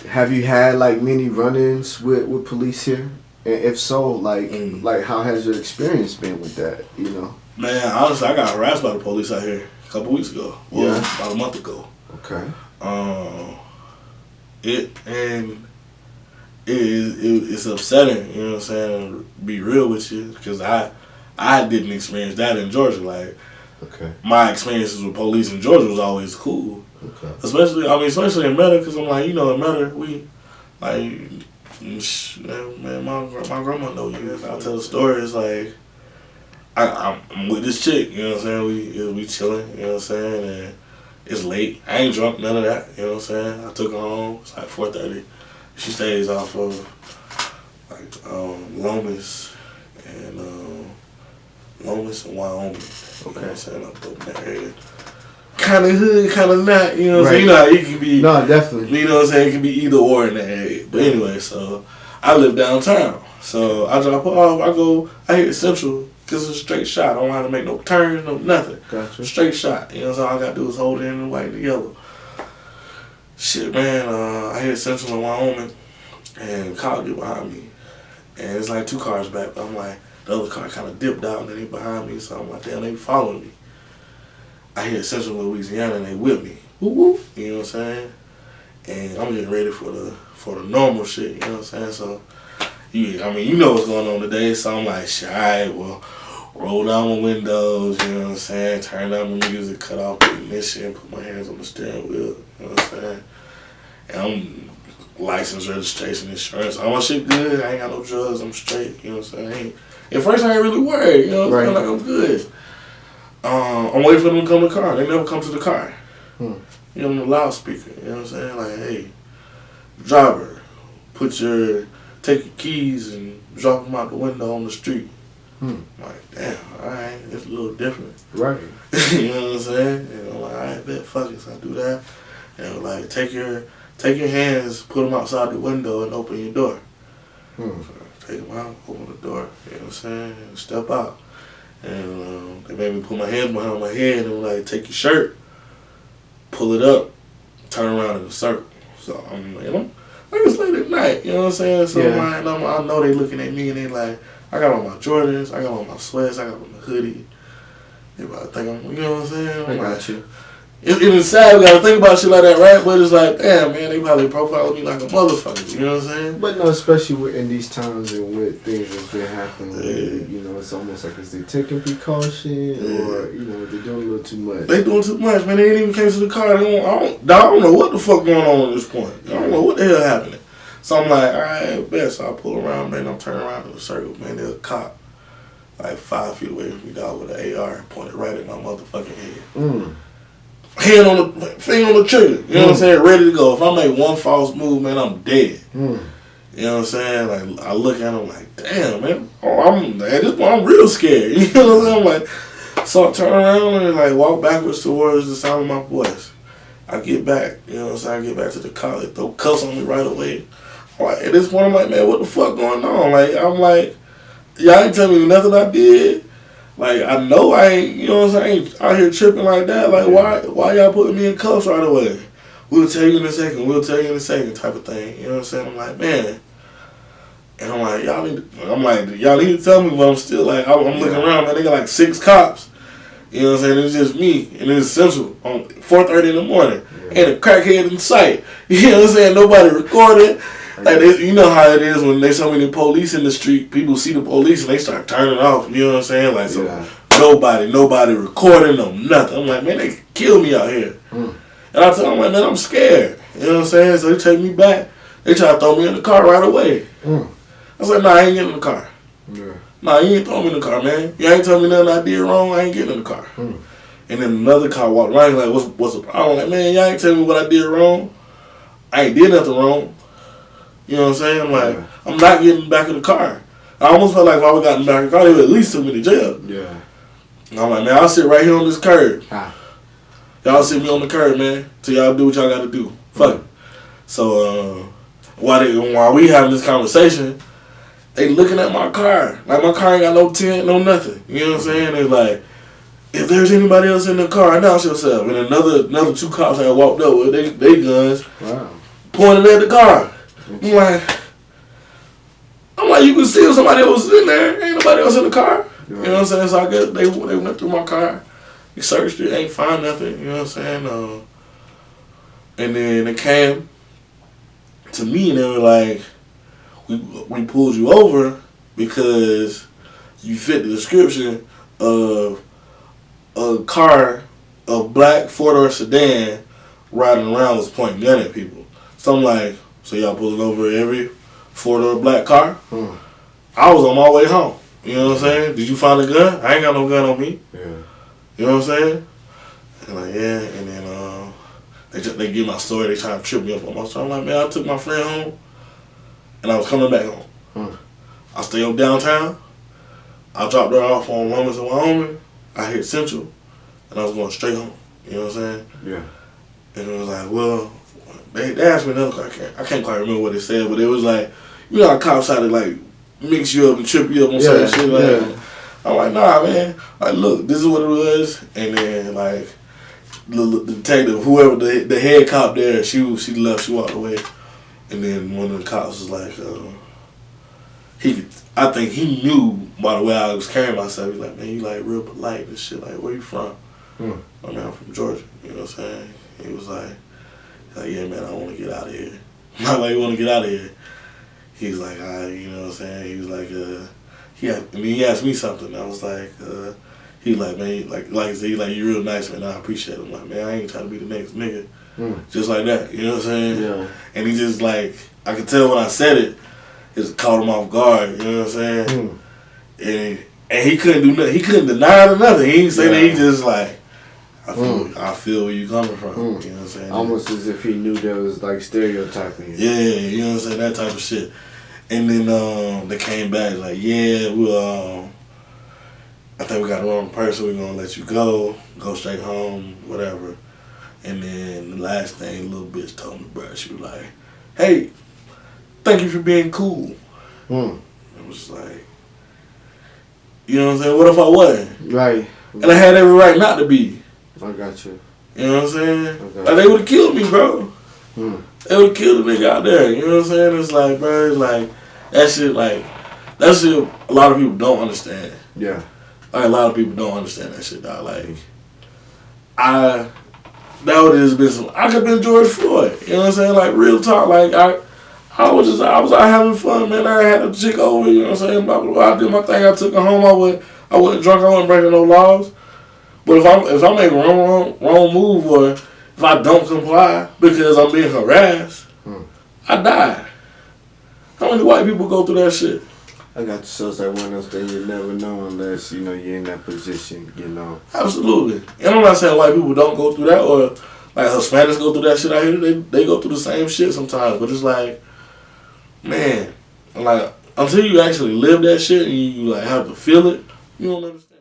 Have you had like many run-ins with police here? And if so, like how has your experience been with that? You know. Man, honestly, I got harassed by the police out here a couple weeks ago. Well, Yeah. about a month ago. Okay. It's upsetting. You know what I'm saying? Be real with you, because I didn't experience that in Georgia. Like, okay, my experiences with police in Georgia was always cool. Okay. Especially in Meta, because I'm like, you know, in Meta, we, like, man, my grandma know you. I'll tell the story. It's like, I'm with this chick, you know what I'm saying? We chilling, you know what I'm saying? And it's late. I ain't drunk, none of that, you know what I'm saying? I took her home. It's like 4:30. She stays off of, like, Lomas and Wyoming. Okay. You know what I'm saying? Up in that area. Kind of hood, kind of not, you know what I'm saying? You know how it can be. No, definitely. You know what I'm saying? It can be either or in that area. But anyway, so I live downtown. So I drop her off. I hit Central because it's a straight shot. I don't know how to make no turns, no nothing. Gotcha. Straight shot. You know what I'm saying? All I got to do is hold it in the white and the yellow. Shit, man. I hit Central in Wyoming and the car get behind me. And it's like 2 cars back. But I'm like, the other car kind of dipped out and then they behind me. So I'm like, damn, they following me. I hit Central Louisiana and they whipped me. Whoop, whoop. You know what I'm saying? And I'm getting ready for the normal shit. You know what I'm saying? So, you know what's going on today. So I'm like, shit, alright, well, roll down my windows. You know what I'm saying? Turn down the music, cut off the ignition, put my hands on the steering wheel. You know what I'm saying? And I'm license, registration, insurance. All my shit good. I ain't got no drugs. I'm straight. You know what I'm saying? At first, I ain't really worried. You know what I'm saying? Like, I'm good. I'm waiting for them to come to the car. They never come to the car. You know, on the loudspeaker. You know what I'm saying? Like, hey, driver, take your keys and drop them out the window on the street. I'm like, damn, alright, it's a little different. Right. You know what I'm saying? And I'm like, alright, bet, fuck it, so I do that. And like, take your hands, put them outside the window and open your door. So take them out, open the door, you know what I'm saying, and step out. And they made me put my hands behind my head and like, take your shirt, pull it up, turn around in a circle. So I'm like, like it's late at night, you know what I'm saying? So I know they looking at me and they like, I got on my Jordans, I got on my sweats, I got on the hoodie. They about to think I'm, you know what I'm saying? I got you. It's sad we gotta think about shit like that, right? But it's like, damn, man, they probably profiled me like a motherfucker, you know what I'm saying? But no, especially in these times and with things that's been happening, you know, it's almost like is they taking precaution or, you know, they're doing a little too much. They doing too much, man. They ain't even came to the car. I don't know what the fuck going on at this point. I don't know what the hell happening. So I'm like, all right, bet. So I pull around, man. I'm turning around in a circle, man. There's a cop like 5 feet away from me, dog, with an AR pointed right at my motherfucking head. Hand on the finger on the trigger. You know what I'm saying? Ready to go. If I make one false move, man, I'm dead. You know what I'm saying? Like I look at him like, damn, man. At this point, I'm real scared. You know what I'm saying? I'm like, so I turn around and like walk backwards towards the sound of my voice. I get back. You know what I'm saying? I get back to the car. They throw cuffs on me right away. Like, at this point, I'm like, man, what the fuck going on? Like, I'm like, y'all ain't tell me nothing I did. Like, I know I ain't, you know what I'm saying, I ain't out here tripping like that. Like, why y'all putting me in cuffs right away? We'll tell you in a second type of thing. You know what I'm saying? I'm like, man. And I'm like, y'all need to tell me, but I'm still like, I'm looking around, man, they got like 6 cops. You know what I'm saying? It's just me, and it's Central on 4:30 in the morning. Ain't a crackhead in sight. You know what I'm saying? Nobody recorded. Like, you know how it is when there's so many police in the street, people see the police and they start turning off, you know what I'm saying? Like, so nobody recording them, nothing. I'm like, man, they could kill me out here. And I tell them, like, man, I'm scared. You know what I'm saying? So they take me back. They try to throw me in the car right away. I was like, nah, I ain't getting in the car. Nah, you ain't throwing me in the car, man. You ain't telling me nothing I did wrong, I ain't getting in the car. And then another car walked around, like, what's the problem? I'm like, man, y'all ain't telling me what I did wrong. I ain't did nothing wrong. You know what I'm saying? I'm like, I'm not getting back in the car. I almost felt like if I would have gotten back in the car, they would at least took me to jail. And I'm like, man, I'll sit right here on this curb. Y'all sit me on the curb, man, till y'all do what y'all got to do. Fuck it. So, while we having this conversation, they looking at my car. Like, my car ain't got no tent, no nothing. You know what I'm saying? They like, if there's anybody else in the car, announce yourself. And another 2 cops had walked up with they guns. pointed at the car. I'm like, you can see if somebody else was in there. Ain't nobody else in the car. Right. You know what I'm saying? So I guess they went through my car. They searched it, ain't find nothing. You know what I'm saying? And then they came to me and they were like, we pulled you over because you fit the description of a car, a black four-door sedan riding around was pointing gun at people. So I'm like, so y'all pulling over every four-door black car? I was on my way home. You know what I'm saying? Did you find a gun? I ain't got no gun on me. Yeah. You know what I'm saying? And like, yeah, and then they give my story, they trying to trip me up on my story. I'm like, man, I took my friend home and I was coming back home. I stayed up downtown. I dropped her off on Women's in Wyoming. I hit Central and I was going straight home. You know what I'm saying? Yeah. And it was like, well, they asked me another question. I can't quite remember what they said, but it was like, you know how cops try to like mix you up and trip you up on certain shit. Like, I'm like, nah, man. Like, look, this is what it was. And then like the detective, whoever the head cop there, she left, she walked away. And then one of the cops was like, I think he knew by the way I was carrying myself. He's like, man, you like real polite and shit. Like, where you from? I mean, I'm from Georgia. You know what I'm saying? He was like, yeah, man, I want to get out of here. I'm like, you want to get out of here? He's like, you know what I'm saying? He was like, he asked me something. I was like, he like, man, like I said, he like, you real nice, man. I appreciate it. I'm like, man, I ain't trying to be the next nigga. Just like that, you know what I'm saying? Yeah. And he just like, I could tell when I said it, it caught him off guard, you know what I'm saying? And he couldn't do nothing. He couldn't deny it or nothing. He didn't say that. He just like, I feel where you coming from. You know what I'm saying? Almost as if he knew there was like stereotyping. Yeah, you know what I'm saying? That type of shit. And then they came back like, yeah, I think we got the wrong person. We're gonna let you go straight home, whatever. And then the last thing, the little bitch told me, bro, she was like, hey, thank you for being cool. It was like, you know what I'm saying? What if I wasn't? Right. And I had every right not to be. I got you. You know what I'm saying? Like, they would have killed me, bro. They would have killed the nigga out there. You know what I'm saying? It's like, bro, it's like, that shit a lot of people don't understand. Yeah. Like, a lot of people don't understand that shit, dog. Like, that would have been I could have been George Floyd. You know what I'm saying? Like, real talk. Like, I was out having fun, man. I had a chick over, you know what I'm saying? Blah, blah, blah. I did my thing. I took her home. I wasn't drunk. I wasn't breaking no laws. But if I make a wrong move or if I don't comply because I'm being harassed, I die. How many white people go through that shit? I got you. So it's like one of those things you never know unless, you know, you're in that position, you know. Absolutely. And I'm not saying white people don't go through that or like Hispanics go through that shit out here. They go through the same shit sometimes. But it's like, man, like until you actually live that shit and you like have to feel it, you don't understand.